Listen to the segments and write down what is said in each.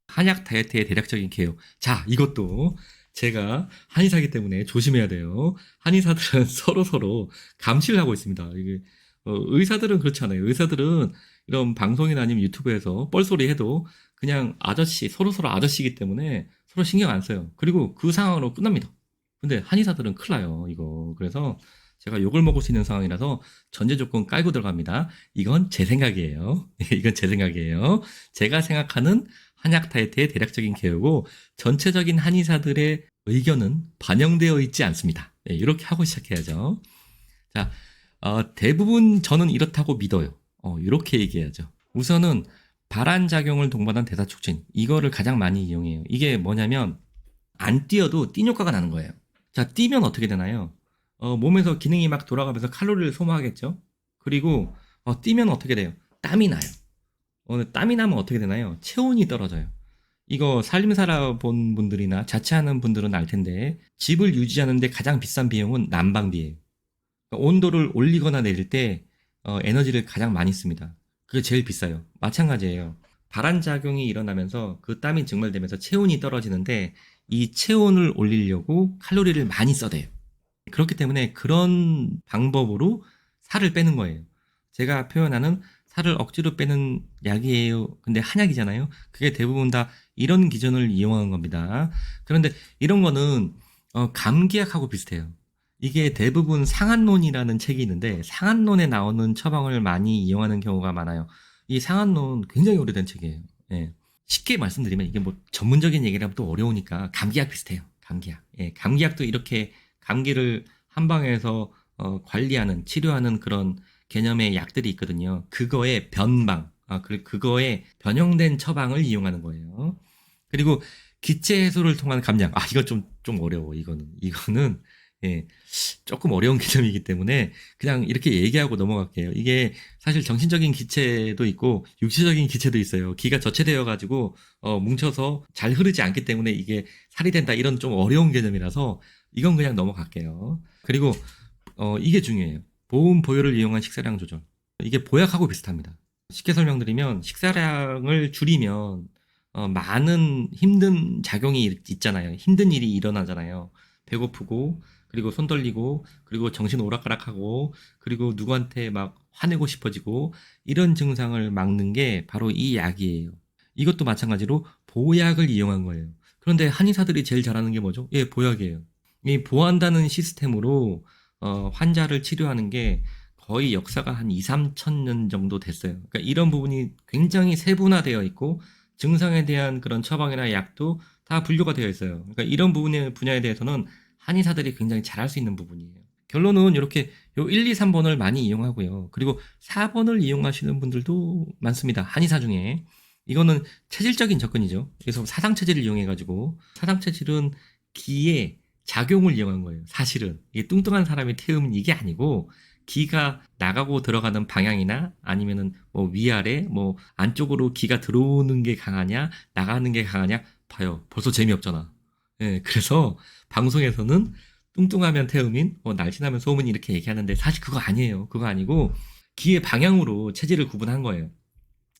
한약 다이어트의 대략적인 개요. 자, 이것도 제가 한의사이기 때문에 조심해야 돼요. 한의사들은 서로 감시를 하고 있습니다. 이게 의사들은 그렇지 않아요. 의사들은 이런 방송이나 아니면 유튜브에서 뻘소리 해도 그냥 아저씨, 서로 아저씨이기 때문에 서로 신경 안 써요. 그리고 그 상황으로 끝납니다. 근데 한의사들은 큰일 나요, 이거. 그래서 제가 욕을 먹을 수 있는 상황이라서 전제 조건 깔고 들어갑니다. 이건 제 생각이에요. 이건 제 생각이에요. 제가 생각하는 한약 다이어트의 대략적인 개요고 전체적인 한의사들의 의견은 반영되어 있지 않습니다. 네, 이렇게 하고 시작해야죠. 자, 대부분 저는 이렇다고 믿어요. 이렇게 얘기해야죠. 우선은 발한작용을 동반한 대사촉진, 이거를 가장 많이 이용해요. 이게 뭐냐면 안 뛰어도 뛴 효과가 나는 거예요. 자, 뛰면 어떻게 되나요? 몸에서 기능이 막 돌아가면서 칼로리를 소모하겠죠. 그리고 뛰면 어떻게 돼요? 땀이 나요. 땀이 나면 어떻게 되나요? 체온이 떨어져요. 이거 살림살아 본 분들이나 자취하는 분들은 알 텐데 집을 유지하는데 가장 비싼 비용은 난방비예요. 그러니까 온도를 올리거나 내릴 때 에너지를 가장 많이 씁니다. 그게 제일 비싸요. 마찬가지예요. 발한작용이 일어나면서 그 땀이 증발되면서 체온이 떨어지는데 이 체온을 올리려고 칼로리를 많이 써대요. 그렇기 때문에 그런 방법으로 살을 빼는 거예요. 제가 표현하는 살을 억지로 빼는 약이에요. 근데 한약이잖아요. 그게 대부분 다 이런 기전을 이용하는 겁니다. 그런데 이런 거는 감기약하고 비슷해요. 이게 대부분 상한론이라는 책이 있는데 상한론에 나오는 처방을 많이 이용하는 경우가 많아요. 이 상한론 굉장히 오래된 책이에요. 예. 쉽게 말씀드리면 이게 뭐 전문적인 얘기라면 또 어려우니까 감기약 비슷해요. 감기약. 예, 감기약도 이렇게 감기를 한방에서 관리하는 치료하는 그런 개념의 약들이 있거든요. 그거의 변방, 그거의 변형된 처방을 이용하는 거예요. 그리고 기체 해소를 통한 감량. 이거 좀 어려워. 이거는 예, 조금 어려운 개념이기 때문에 그냥 이렇게 얘기하고 넘어갈게요. 이게 사실 정신적인 기체도 있고 육체적인 기체도 있어요. 기가 저체되어 가지고 뭉쳐서 잘 흐르지 않기 때문에 이게 살이 된다 이런 좀 어려운 개념이라서 이건 그냥 넘어갈게요. 그리고 이게 중요해요. 보온 보요를 이용한 식사량 조절. 이게 보약하고 비슷합니다. 쉽게 설명드리면 식사량을 줄이면 많은 힘든 작용이 있잖아요. 힘든 일이 일어나잖아요. 배고프고 그리고 손 떨리고 그리고 정신 오락가락하고 그리고 누구한테 막 화내고 싶어지고 이런 증상을 막는 게 바로 이 약이에요. 이것도 마찬가지로 보약을 이용한 거예요. 그런데 한의사들이 제일 잘하는 게 뭐죠? 예, 보약이에요. 이 보한다는 시스템으로 환자를 치료하는 게 거의 역사가 한 2, 3천 년 정도 됐어요. 그러니까 이런 부분이 굉장히 세분화되어 있고 증상에 대한 그런 처방이나 약도 다 분류가 되어 있어요. 그러니까 이런 부분의 분야에 대해서는 한의사들이 굉장히 잘할 수 있는 부분이에요. 결론은 이렇게 요 1, 2, 3번을 많이 이용하고요. 그리고 4번을 이용하시는 분들도 많습니다. 한의사 중에. 이거는 체질적인 접근이죠. 그래서 사상체질을 이용해가지고 사상체질은 기의 작용을 이용한 거예요. 사실은 이게 뚱뚱한 사람이 태우면 이게 아니고 기가 나가고 들어가는 방향이나 아니면은 뭐 위아래 뭐 안쪽으로 기가 들어오는 게 강하냐 나가는 게 강하냐 봐요. 벌써 재미없잖아. 예, 그래서 방송에서는 뚱뚱하면 태음인, 날씬하면 소음인 이렇게 얘기하는데 사실 그거 아니에요. 그거 아니고 기의 방향으로 체질을 구분한 거예요.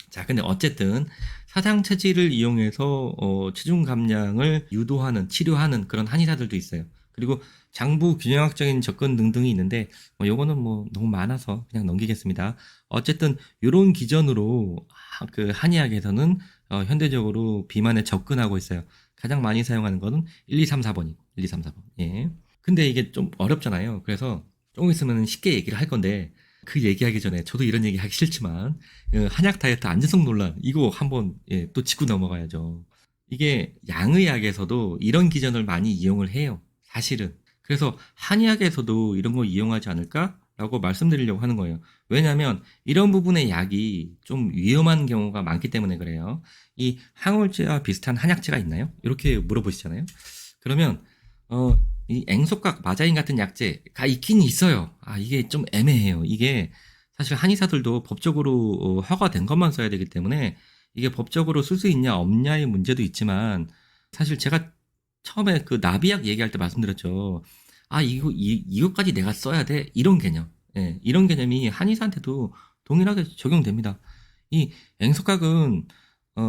자, 근데 어쨌든 사상 체질을 이용해서 체중 감량을 유도하는, 치료하는 그런 한의사들도 있어요. 그리고 장부 균형학적인 접근 등등이 있는데 요거는 뭐 너무 많아서 그냥 넘기겠습니다. 어쨌든 요런 기전으로 그 한의학에서는 현대적으로 비만에 접근하고 있어요. 가장 많이 사용하는 거는 1, 2, 3, 4번이 1, 2, 3, 4번. 예. 근데 이게 좀 어렵잖아요. 그래서 조금 있으면 쉽게 얘기를 할 건데 그 얘기하기 전에 저도 이런 얘기 하기 싫지만 한약 다이어트 안전성 논란 이거 한번 또 짚고 넘어가야죠. 이게 양의학에서도 이런 기전을 많이 이용을 해요. 사실은. 그래서 한의학에서도 이런 거 이용하지 않을까라고 말씀드리려고 하는 거예요. 왜냐하면 이런 부분의 약이 좀 위험한 경우가 많기 때문에 그래요. 이 항울제와 비슷한 한약제가 있나요? 이렇게 물어보시잖아요. 그러면 이 앵소각, 마자인 같은 약제가 있긴 있어요. 이게 좀 애매해요. 이게 사실 한의사들도 법적으로 허가된 것만 써야 되기 때문에 이게 법적으로 쓸 수 있냐 없냐의 문제도 있지만 사실 제가 처음에 그 나비약 얘기할 때 말씀드렸죠. 이것까지 내가 써야 돼? 이런 개념. 예, 이런 개념이 한의사한테도 동일하게 적용됩니다. 이 앵석각은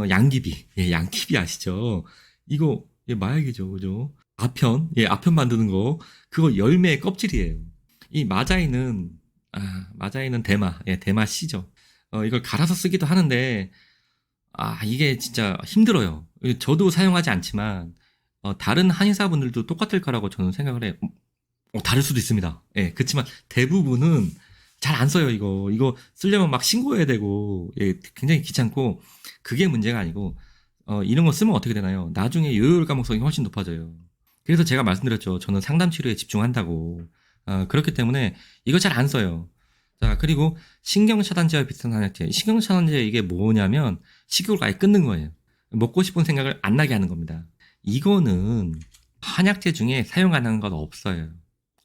양귀비, 양귀비 아시죠? 이거 마약이죠, 그죠? 아편 만드는 거 그거 열매의 껍질이에요. 이 마자이는 대마 씨죠. 이걸 갈아서 쓰기도 하는데 이게 진짜 힘들어요. 저도 사용하지 않지만 다른 한의사분들도 똑같을 거라고 저는 생각을 해요. 다를 수도 있습니다. 그렇지만 대부분은 잘 안 써요, 이거. 이거 쓰려면 막 신고해야 되고, 굉장히 귀찮고, 그게 문제가 아니고, 이런 거 쓰면 어떻게 되나요? 나중에 요요일 가능성이 훨씬 높아져요. 그래서 제가 말씀드렸죠. 저는 상담 치료에 집중한다고. 그렇기 때문에 이거 잘 안 써요. 자, 그리고 신경차단제와 비슷한 한약제. 신경차단제 이게 뭐냐면, 식욕을 아예 끊는 거예요. 먹고 싶은 생각을 안 나게 하는 겁니다. 이거는 한약제 중에 사용 안 하는 건 없어요.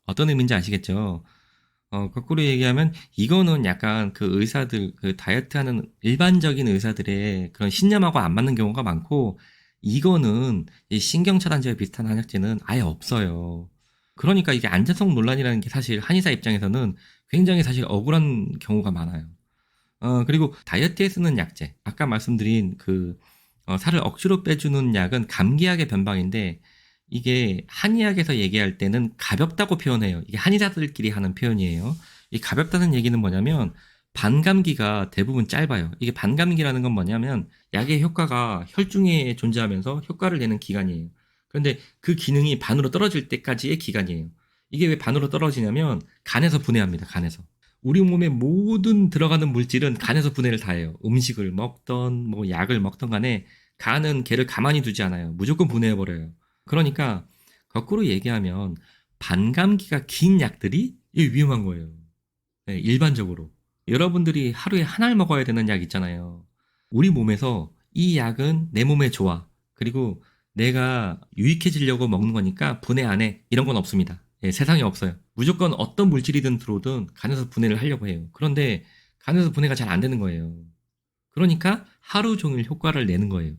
어떤 의미인지 아시겠죠? 거꾸로 얘기하면 이거는 약간 그 의사들, 그 다이어트 하는 일반적인 의사들의 그런 신념하고 안 맞는 경우가 많고, 이거는 이 신경차단제와 비슷한 한약제는 아예 없어요. 그러니까 이게 안전성 논란이라는 게 사실 한의사 입장에서는 굉장히 사실 억울한 경우가 많아요. 그리고 다이어트에 쓰는 약제, 아까 말씀드린 살을 억지로 빼주는 약은 감기약의 변방인데, 이게 한의학에서 얘기할 때는 가볍다고 표현해요. 이게 한의사들끼리 하는 표현이에요. 이 가볍다는 얘기는 뭐냐면 반감기가 대부분 짧아요. 이게 반감기라는 건 뭐냐면 약의 효과가 혈중에 존재하면서 효과를 내는 기간이에요. 그런데 그 기능이 반으로 떨어질 때까지의 기간이에요. 이게 왜 반으로 떨어지냐면 간에서 분해합니다. 간에서. 우리 몸에 모든 들어가는 물질은 간에서 분해를 다 해요. 음식을 먹던 뭐 약을 먹던 간에 간은 걔를 가만히 두지 않아요. 무조건 분해해버려요. 그러니까 거꾸로 얘기하면 반감기가 긴 약들이 위험한 거예요. 일반적으로. 여러분들이 하루에 한 알 먹어야 되는 약 있잖아요. 우리 몸에서 이 약은 내 몸에 좋아. 그리고 내가 유익해지려고 먹는 거니까 분해 안 해. 이런 건 없습니다. 세상에 없어요. 무조건 어떤 물질이든 들어오든 간에서 분해를 하려고 해요. 그런데 간에서 분해가 잘 안 되는 거예요. 그러니까 하루 종일 효과를 내는 거예요.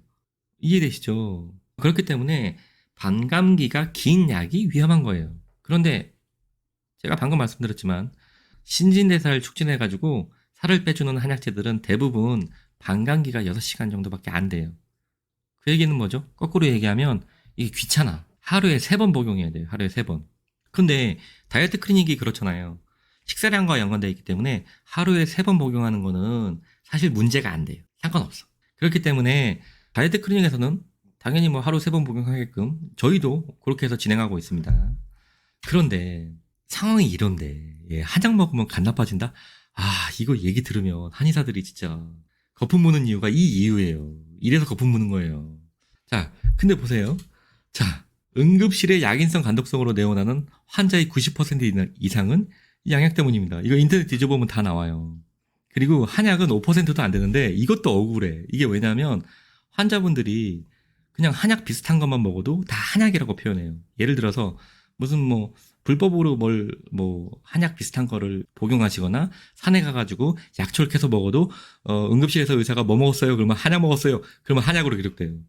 이해되시죠? 그렇기 때문에 반감기가 긴 약이 위험한 거예요. 그런데 제가 방금 말씀드렸지만 신진대사를 촉진해가지고 살을 빼주는 한약재들은 대부분 반감기가 6시간 정도밖에 안 돼요. 그 얘기는 뭐죠? 거꾸로 얘기하면 이게 귀찮아. 하루에 3번 복용해야 돼요. 하루에 3번. 근데 다이어트 클리닉이 그렇잖아요. 식사량과 연관되어 있기 때문에 하루에 3번 복용하는 거는 사실 문제가 안 돼요. 상관없어. 그렇기 때문에 다이어트 클리닉에서는 당연히 뭐 하루 3번 복용하게끔 저희도 그렇게 해서 진행하고 있습니다. 그런데 상황이 이런데 한약 먹으면 간 나빠진다? 이거 얘기 들으면 한의사들이 진짜 거품 무는 이유가 이 이유예요. 이래서 거품 무는 거예요. 자, 근데 보세요. 자, 응급실에 약인성 간독성으로 내원하는 환자의 90% 이상은 이 양약 때문입니다. 이거 인터넷 뒤져보면 다 나와요. 그리고 한약은 5%도 안 되는데 이것도 억울해. 이게 왜냐면 환자분들이 그냥 한약 비슷한 것만 먹어도 다 한약이라고 표현해요. 예를 들어서 무슨 뭐 불법으로 한약 비슷한 거를 복용하시거나 산에 가가지고 약초를 캐서 먹어도 응급실에서 의사가 뭐 먹었어요? 그러면 한약 먹었어요. 그러면 한약으로 기록돼요.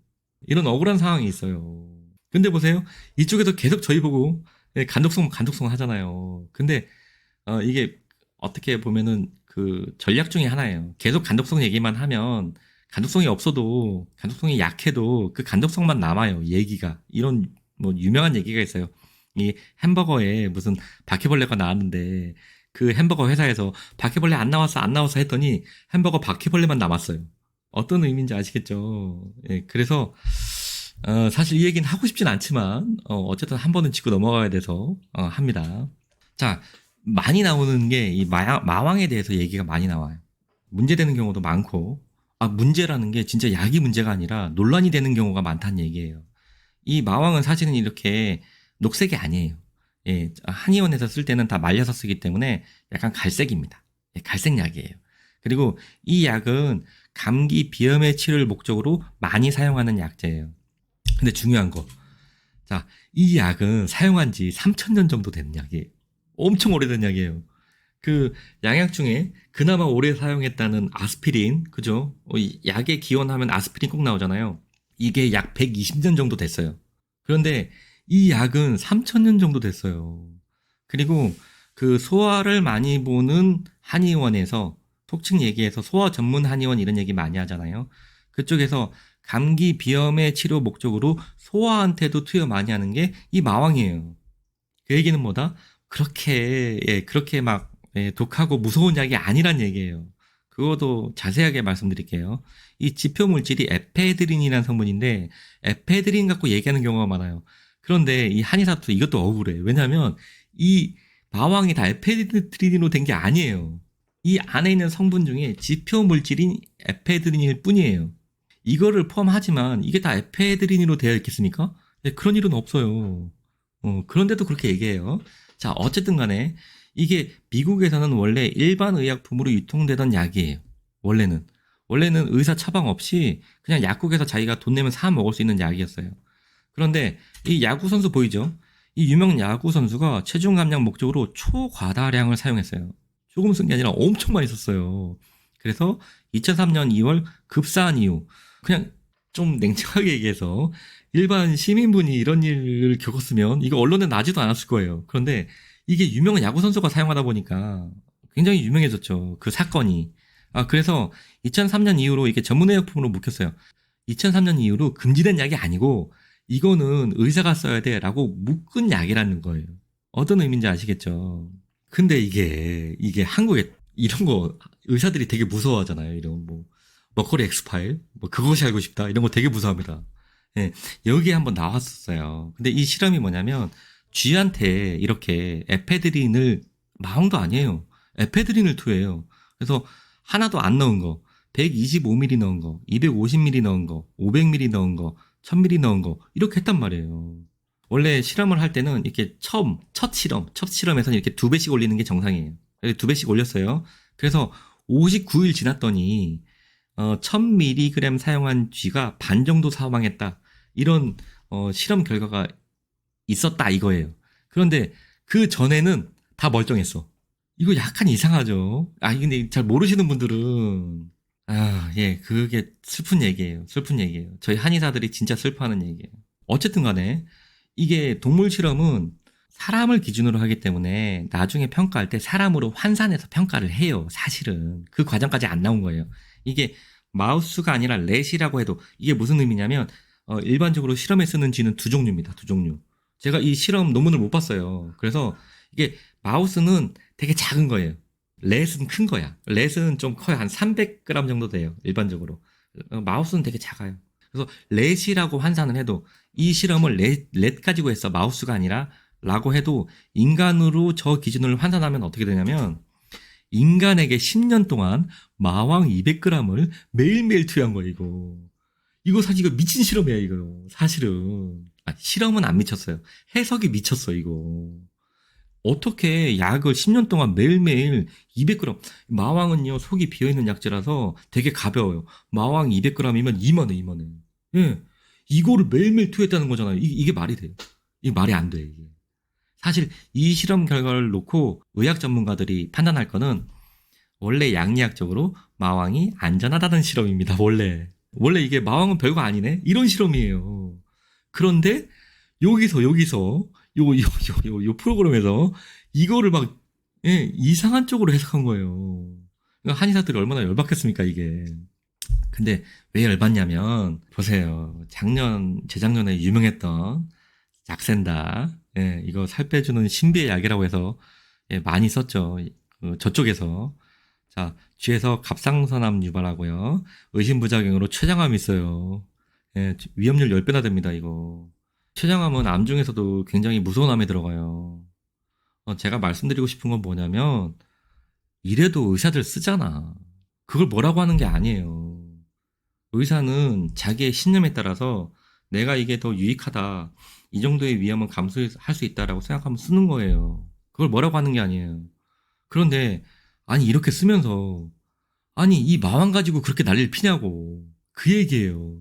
이런 억울한 상황이 있어요. 근데 보세요. 이쪽에서 계속 저희 보고 간독성 하잖아요. 근데 이게 어떻게 보면은 그 전략 중에 하나예요. 계속 간독성 얘기만 하면 간독성이 없어도 간독성이 약해도 그 간독성만 남아요. 얘기가 이런 뭐 유명한 얘기가 있어요. 이 햄버거에 무슨 바퀴벌레가 나왔는데 그 햄버거 회사에서 바퀴벌레 안 나왔어 했더니 햄버거 바퀴벌레만 남았어요. 어떤 의미인지 아시겠죠? 그래서 사실 이 얘기는 하고 싶진 않지만 어쨌든 한 번은 짚고 넘어가야 돼서 합니다. 자, 많이 나오는 게 이 마왕에 대해서 얘기가 많이 나와요. 문제되는 경우도 많고 문제라는 게 진짜 약이 문제가 아니라 논란이 되는 경우가 많다는 얘기예요. 이 마왕은 사실은 이렇게 녹색이 아니에요. 한의원에서 쓸 때는 다 말려서 쓰기 때문에 약간 갈색입니다. 갈색 약이에요. 그리고 이 약은 감기 비염의 치료를 목적으로 많이 사용하는 약제예요. 근데 중요한 거. 자, 이 약은 사용한 지 3,000년 정도 된 약이에요. 엄청 오래된 약이에요. 그 양약 중에 그나마 오래 사용했다는 아스피린, 그죠? 약에 기원하면 아스피린 꼭 나오잖아요. 이게 약 120년 정도 됐어요. 그런데 이 약은 3,000년 정도 됐어요. 그리고 그 소화를 많이 보는 한의원에서 속칭 얘기해서 소아 전문 한의원 이런 얘기 많이 하잖아요. 그쪽에서 감기 비염의 치료 목적으로 소아한테도 투여 많이 하는 게 이 마왕이에요. 그 얘기는 뭐다? 그렇게 막 독하고 무서운 약이 아니란 얘기예요. 그것도 자세하게 말씀드릴게요. 이 지표 물질이 에페드린이라는 성분인데 에페드린 갖고 얘기하는 경우가 많아요. 그런데 이 한의사투 이것도 억울해. 왜냐하면 이 마왕이 다 에페드린으로 된 게 아니에요. 이 안에 있는 성분 중에 지표 물질인 에페드린일 뿐이에요. 이거를 포함하지만 이게 다 에페드린으로 되어 있겠습니까? 그런 일은 없어요. 그런데도 그렇게 얘기해요. 자, 어쨌든 간에 이게 미국에서는 원래 일반 의약품으로 유통되던 약이에요. 원래는. 원래는 의사 처방 없이 그냥 약국에서 자기가 돈 내면 사 먹을 수 있는 약이었어요. 그런데 이 야구 선수 보이죠? 이 유명 야구 선수가 체중 감량 목적으로 초과다량을 사용했어요. 조금 쓴 게 아니라 엄청 많이 썼어요. 그래서 2003년 2월 급사한 이후 그냥 좀 냉정하게 얘기해서 일반 시민분이 이런 일을 겪었으면 이거 언론에 나지도 않았을 거예요. 그런데 이게 유명한 야구 선수가 사용하다 보니까 굉장히 유명해졌죠. 그 사건이. 그래서 2003년 이후로 이게 전문의약품으로 묶였어요. 2003년 이후로 금지된 약이 아니고 이거는 의사가 써야 돼라고 묶은 약이라는 거예요. 어떤 의미인지 아시겠죠? 근데 이게 한국에 이런 거 의사들이 되게 무서워하잖아요. 이런 뭐 머커리 엑스파일, 뭐 그것이 알고 싶다 이런 거 되게 무서워합니다. 예, 여기에 한번 나왔었어요. 근데 이 실험이 뭐냐면 쥐한테 이렇게 에페드린을 마왕도 아니에요. 에페드린을 투여해요. 그래서 하나도 안 넣은 거, 125ml 넣은 거, 250ml 넣은 거, 500ml 넣은 거, 1000ml 넣은 거 이렇게 했단 말이에요. 원래 실험을 할 때는 이렇게 첫 실험에서는 이렇게 2배씩 올리는 게 정상이에요. 2배씩 올렸어요. 그래서 59일 지났더니 1000mg 사용한 쥐가 반 정도 사망했다. 이런 실험 결과가 있었다 이거예요. 그런데 그 전에는 다 멀쩡했어. 이거 약간 이상하죠. 근데 잘 모르시는 분들은 예, 그게 슬픈 얘기예요. 슬픈 얘기예요. 저희 한의사들이 진짜 슬퍼하는 얘기예요. 어쨌든 간에 이게 동물 실험은 사람을 기준으로 하기 때문에 나중에 평가할 때 사람으로 환산해서 평가를 해요. 사실은 그 과정까지 안 나온 거예요. 이게 마우스가 아니라 렛이라고 해도 이게 무슨 의미냐면 일반적으로 실험에 쓰는 쥐는 두 종류입니다. 두 종류. 제가 이 실험 논문을 못 봤어요. 그래서 이게 마우스는 되게 작은 거예요. 렛은 큰 거야. 렛은 좀 커요. 한 300g 정도 돼요. 일반적으로. 마우스는 되게 작아요. 그래서 렛이라고 환산을 해도 이 실험을 렛 가지고 했어. 마우스가 아니라 라고 해도 인간으로 저 기준을 환산하면 어떻게 되냐면 인간에게 10년 동안 마왕 200g을 매일매일 투여한 거예요, 이거. 이거 사실 이거 미친 실험이에요, 이거. 사실은. 실험은 안 미쳤어요. 해석이 미쳤어, 이거. 어떻게 약을 10년 동안 매일매일 200g. 마왕은요, 속이 비어있는 약재라서 되게 가벼워요. 마왕 200g이면 이만해, 이만해. 예. 이거를 매일매일 투여했다는 거잖아요. 이게 말이 돼요. 이게 말이 안 돼, 이게. 사실 이 실험 결과를 놓고 의학 전문가들이 판단할 거는 원래 양리학적으로 마왕이 안전하다는 실험입니다. 원래 이게 마왕은 별거 아니네 이런 실험이에요. 그런데 여기서 요 프로그램에서 이거를 막 이상한 쪽으로 해석한 거예요. 그러니까 한의사들이 얼마나 열받겠습니까 이게. 근데 왜 열받냐면 보세요. 재작년에 유명했던 약센다. 이거 살 빼주는 신비의 약이라고 해서 많이 썼죠. 저쪽에서. 자, 쥐에서 갑상선암 유발하고요. 의심부작용으로 췌장암이 있어요. 위험률 10배나 됩니다, 이거. 췌장암은 암 중에서도 굉장히 무서운 암에 들어가요. 제가 말씀드리고 싶은 건 뭐냐면, 이래도 의사들 쓰잖아. 그걸 뭐라고 하는 게 아니에요. 의사는 자기의 신념에 따라서 내가 이게 더 유익하다. 이 정도의 위험은 감수할 수 있다라고 생각하면 쓰는 거예요. 그걸 뭐라고 하는 게 아니에요. 그런데 이렇게 쓰면서 이 마왕 가지고 그렇게 난리를 피냐고 그 얘기예요.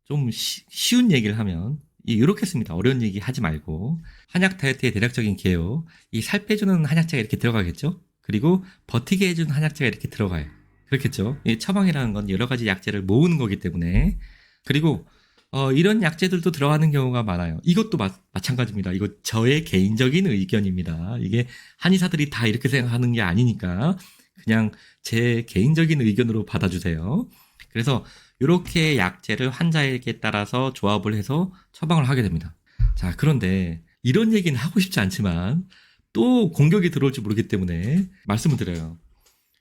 좀 쉬운 얘기를 하면 이렇게 씁니다. 어려운 얘기 하지 말고 한약 다이어트의 대략적인 개요. 이 살 빼주는 한약재가 이렇게 들어가겠죠. 그리고 버티게 해주는 한약재가 이렇게 들어가요. 그렇겠죠. 이 처방이라는 건 여러 가지 약재를 모으는 거기 때문에. 그리고 이런 약재들도 들어가는 경우가 많아요. 이것도 마찬가지입니다. 이거 저의 개인적인 의견입니다. 이게 한의사들이 다 이렇게 생각하는 게 아니니까 그냥 제 개인적인 의견으로 받아주세요. 그래서 이렇게 약제를 환자에게 따라서 조합을 해서 처방을 하게 됩니다. 자, 그런데 이런 얘기는 하고 싶지 않지만 또 공격이 들어올지 모르기 때문에 말씀을 드려요.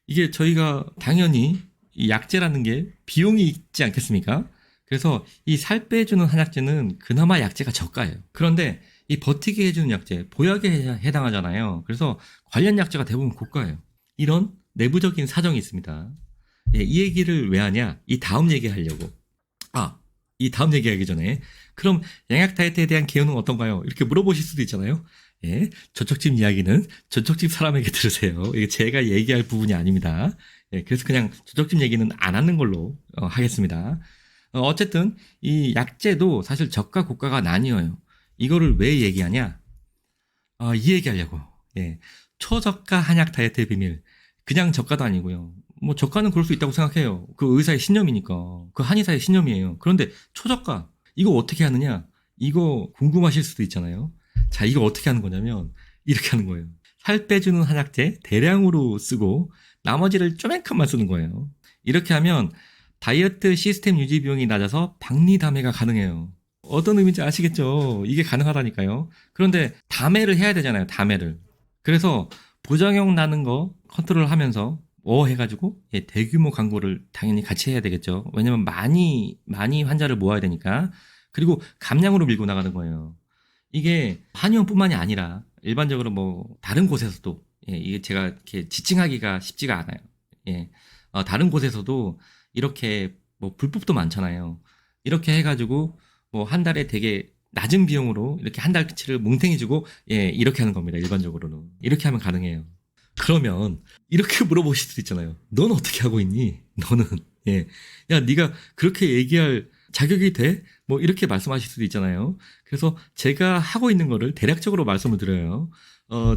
이게 저희가 당연히 이 약제라는 게 비용이 있지 않겠습니까? 그래서 이 살 빼주는 한약제는 그나마 약제가 저가예요. 그런데 이 버티게 해주는 약제, 보약에 해당하잖아요. 그래서 관련 약제가 대부분 고가예요. 이런 내부적인 사정이 있습니다. 예, 이 얘기를 왜 하냐? 이 다음 얘기하려고. 이 다음 얘기하기 전에 그럼 양약 다이어트에 대한 개요는 어떤가요? 이렇게 물어보실 수도 있잖아요. 예, 저쪽집 이야기는 저쪽집 사람에게 들으세요. 이게 제가 얘기할 부분이 아닙니다. 예, 그래서 그냥 저쪽집 얘기는 안 하는 걸로 하겠습니다. 어쨌든 이 약제도 사실 저가 고가가 나뉘어요. 이거를 왜 얘기하냐? 이 얘기하려고. 예, 초저가 한약 다이어트의 비밀. 그냥 저가도 아니고요. 뭐 저가는 그럴 수 있다고 생각해요. 그 의사의 신념이니까. 그 한의사의 신념이에요. 그런데 초저가 이거 어떻게 하느냐? 이거 궁금하실 수도 있잖아요. 자, 이거 어떻게 하는 거냐면 이렇게 하는 거예요. 살 빼주는 한약재 대량으로 쓰고 나머지를 쪼맨큼만 쓰는 거예요. 이렇게 하면 다이어트 시스템 유지 비용이 낮아서 박리담회가 가능해요. 어떤 의미인지 아시겠죠? 이게 가능하다니까요. 그런데 담회를 해야 되잖아요. 담회를. 그래서 부작용 나는 거 컨트롤하면서 해가지고 대규모 광고를 당연히 같이 해야 되겠죠. 왜냐면 많이 환자를 모아야 되니까. 그리고 감량으로 밀고 나가는 거예요. 이게 한의원뿐만이 아니라 일반적으로 뭐 다른 곳에서도 이게 제가 이렇게 지칭하기가 쉽지가 않아요. 다른 곳에서도 이렇게 뭐 불법도 많잖아요. 이렇게 해가지고 뭐 한 달에 되게 낮은 비용으로 이렇게 한 달치를 뭉탱이 주고 이렇게 하는 겁니다. 일반적으로는 이렇게 하면 가능해요. 그러면 이렇게 물어보실 수도 있잖아요. 넌 어떻게 하고 있니? 너는 야 네가 그렇게 얘기할 자격이 돼? 뭐 이렇게 말씀하실 수도 있잖아요. 그래서 제가 하고 있는 거를 대략적으로 말씀을 드려요.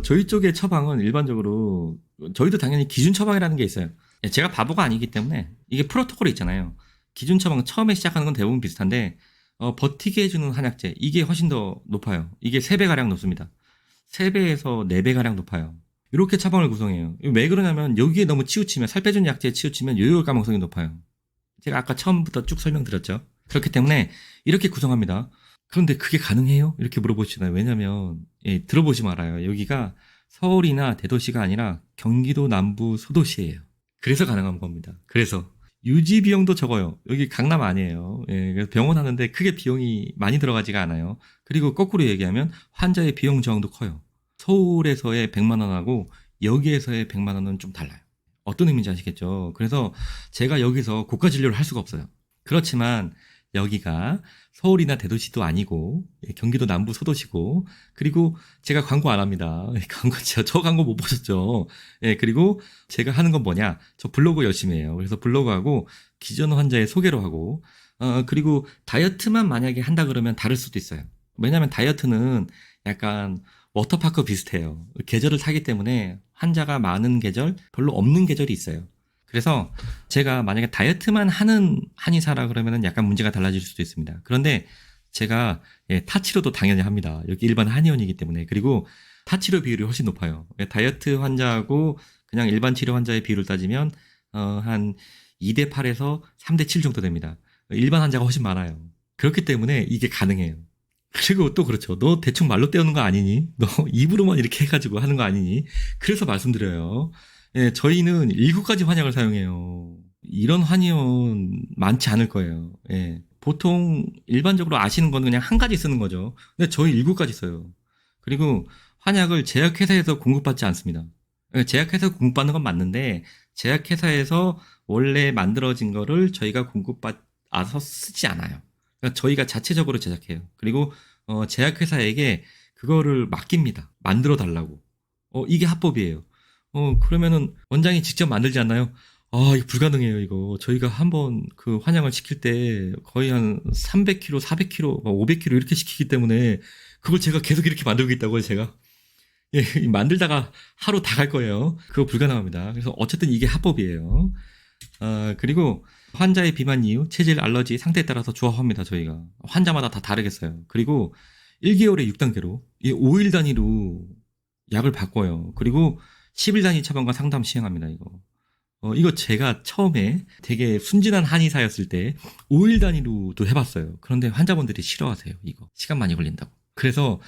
저희 쪽의 처방은 일반적으로 저희도 당연히 기준 처방이라는 게 있어요. 제가 바보가 아니기 때문에 이게 프로토콜이 있잖아요. 기준 처방 처음에 시작하는 건 대부분 비슷한데 버티게 해주는 한약재 이게 훨씬 더 높아요. 이게 3배가량 높습니다. 3배에서 4배가량 높아요. 이렇게 처방을 구성해요. 왜 그러냐면 여기에 너무 치우치면 살 빼주는 약재에 치우치면 요요 가망성이 높아요. 제가 아까 처음부터 쭉 설명드렸죠. 그렇기 때문에 이렇게 구성합니다. 그런데 그게 가능해요? 이렇게 물어보시잖아요. 왜냐면 들어보시면 알아요. 여기가 서울이나 대도시가 아니라 경기도 남부 소도시예요. 그래서 가능한 겁니다. 그래서 유지 비용도 적어요. 여기 강남 아니에요. 그래서 병원 하는데 크게 비용이 많이 들어가지가 않아요. 그리고 거꾸로 얘기하면 환자의 비용 저항도 커요. 서울에서의 100만 원하고 여기에서의 100만 원은 좀 달라요. 어떤 의미인지 아시겠죠? 그래서 제가 여기서 고가 진료를 할 수가 없어요. 그렇지만 여기가 서울이나 대도시도 아니고 경기도 남부 소도시고 그리고 제가 광고 안 합니다. 저 광고 못 보셨죠? 그리고 제가 하는 건 뭐냐? 저 블로그 열심히 해요. 그래서 블로그하고 기존 환자의 소개로 하고 그리고 다이어트만 만약에 한다 그러면 다를 수도 있어요. 왜냐하면 다이어트는 약간 워터파크 비슷해요. 계절을 타기 때문에 환자가 많은 계절, 별로 없는 계절이 있어요. 그래서 제가 만약에 다이어트만 하는 한의사라 그러면 약간 문제가 달라질 수도 있습니다. 그런데 제가 타치료도 당연히 합니다. 여기 일반 한의원이기 때문에. 그리고 타치료 비율이 훨씬 높아요. 다이어트 환자하고 그냥 일반 치료 환자의 비율을 따지면 한 2대 8에서 3대 7 정도 됩니다. 일반 환자가 훨씬 많아요. 그렇기 때문에 이게 가능해요. 그리고 또 그렇죠. 너 대충 말로 때우는 거 아니니? 너 입으로만 이렇게 해가지고 하는 거 아니니? 그래서 말씀드려요. 저희는 7가지 환약을 사용해요. 이런 한의원 많지 않을 거예요. 보통 일반적으로 아시는 건 그냥 한 가지 쓰는 거죠. 근데 저희 7가지 써요. 그리고 환약을 제약회사에서 공급받지 않습니다. 제약회사에서 공급받는 건 맞는데 제약회사에서 원래 만들어진 거를 저희가 공급받아서 쓰지 않아요. 그러니까 저희가 자체적으로 제작해요. 그리고 제약회사에게 그거를 맡깁니다. 만들어 달라고. 이게 합법이에요. 그러면은 원장이 직접 만들지 않나요? 이거 불가능해요, 이거. 저희가 한번 그 환양을 시킬 때 거의 한 300kg, 400kg, 500kg 이렇게 시키기 때문에 그걸 제가 계속 이렇게 만들고 있다고요, 제가. 만들다가 하루 다 갈 거예요. 그거 불가능합니다. 그래서 어쨌든 이게 합법이에요. 그리고 환자의 비만 이유, 체질, 알러지, 상태에 따라서 조합합니다, 저희가. 환자마다 다 다르겠어요. 그리고 1개월에 6단계로, 5일 단위로 약을 바꿔요. 그리고 10일 단위 처방과 상담 시행합니다, 이거. 이거 제가 처음에 되게 순진한 한의사였을 때 5일 단위로도 해봤어요. 그런데 환자분들이 싫어하세요. 이거 시간 많이 걸린다고. 그래서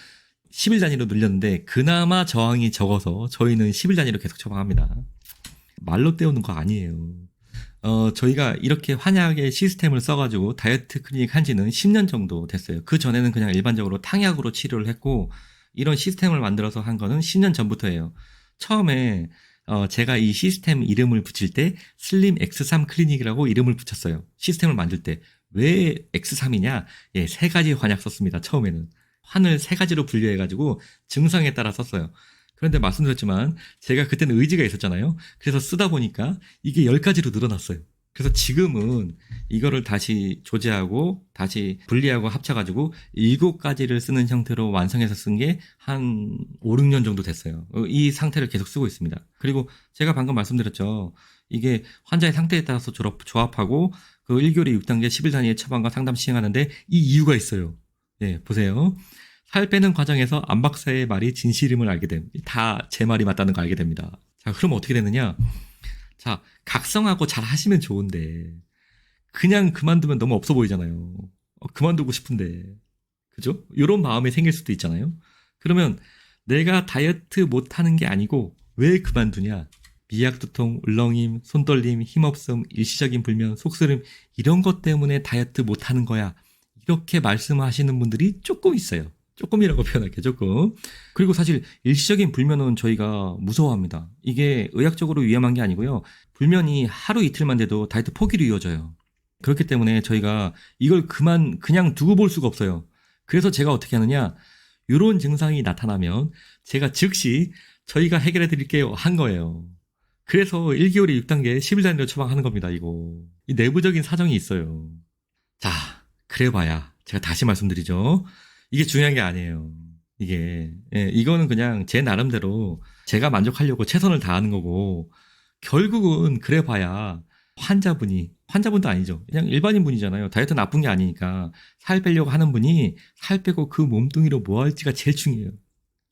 10일 단위로 늘렸는데 그나마 저항이 적어서 저희는 10일 단위로 계속 처방합니다. 말로 때우는 거 아니에요. 저희가 이렇게 환약의 시스템을 써가지고 다이어트 클리닉 한 지는 10년 정도 됐어요. 그 전에는 그냥 일반적으로 탕약으로 치료를 했고, 이런 시스템을 만들어서 한 거는 10년 전부터예요. 처음에, 제가 이 시스템 이름을 붙일 때 슬림 X3 클리닉이라고 이름을 붙였어요. 시스템을 만들 때. 왜 X3이냐? 예, 3가지 환약 썼습니다. 처음에는. 환을 3가지로 분류해가지고 증상에 따라 썼어요. 그런데 말씀드렸지만 제가 그때는 의지가 있었잖아요. 그래서 쓰다 보니까 이게 10가지로 늘어났어요. 그래서 지금은 이거를 다시 조제하고 다시 분리하고 합쳐가지고 7가지를 쓰는 형태로 완성해서 쓴 게 한 5, 6년 정도 됐어요. 이 상태를 계속 쓰고 있습니다. 그리고 제가 방금 말씀드렸죠. 이게 환자의 상태에 따라서 조합하고 그 1개월에 6단계 10일 단위의 처방과 상담 시행하는데 이 이유가 있어요. 예, 보세요. 살 빼는 과정에서 안 박사의 말이 진실임을 알게 됨. 다 제 말이 맞다는 걸 알게 됩니다. 자, 그럼 어떻게 되느냐? 자, 각성하고 잘 하시면 좋은데 그냥 그만두면 너무 없어 보이잖아요. 그만두고 싶은데. 그죠? 이런 마음이 생길 수도 있잖아요. 그러면 내가 다이어트 못하는 게 아니고 왜 그만두냐? 미약두통, 울렁임, 손떨림, 힘없음, 일시적인 불면, 속쓰림 이런 것 때문에 다이어트 못하는 거야. 이렇게 말씀하시는 분들이 조금 있어요. 조금이라고 표현할게요. 조금. 그리고 사실 일시적인 불면은 저희가 무서워합니다. 이게 의학적으로 위험한 게 아니고요. 불면이 하루 이틀만 돼도 다이어트 포기로 이어져요. 그렇기 때문에 저희가 이걸 그냥 두고 볼 수가 없어요. 그래서 제가 어떻게 하느냐, 이런 증상이 나타나면 제가 즉시 저희가 해결해 드릴게요 한 거예요. 그래서 1개월에 6단계 10일 단위로 처방하는 겁니다. 이거 이 내부적인 사정이 있어요. 자, 그래봐야 제가 다시 말씀드리죠. 이게 중요한 게 아니에요. 이거는 그냥 제 나름대로 제가 만족하려고 최선을 다하는 거고, 결국은 그래봐야 환자분도 아니죠. 그냥 일반인 분이잖아요. 다이어트 나쁜 게 아니니까 살 빼려고 하는 분이 살 빼고 그 몸뚱이로 뭐 할지가 제일 중요해요.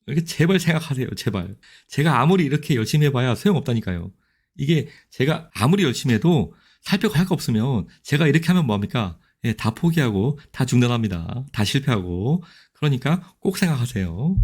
이렇게 제발 생각하세요. 제발. 제가 아무리 이렇게 열심히 해봐야 소용없다니까요. 이게 제가 아무리 열심히 해도 살 빼고 할 거 없으면 제가 이렇게 하면 뭐합니까? 예, 다 포기하고 다 중단합니다. 다 실패하고. 그러니까 꼭 생각하세요.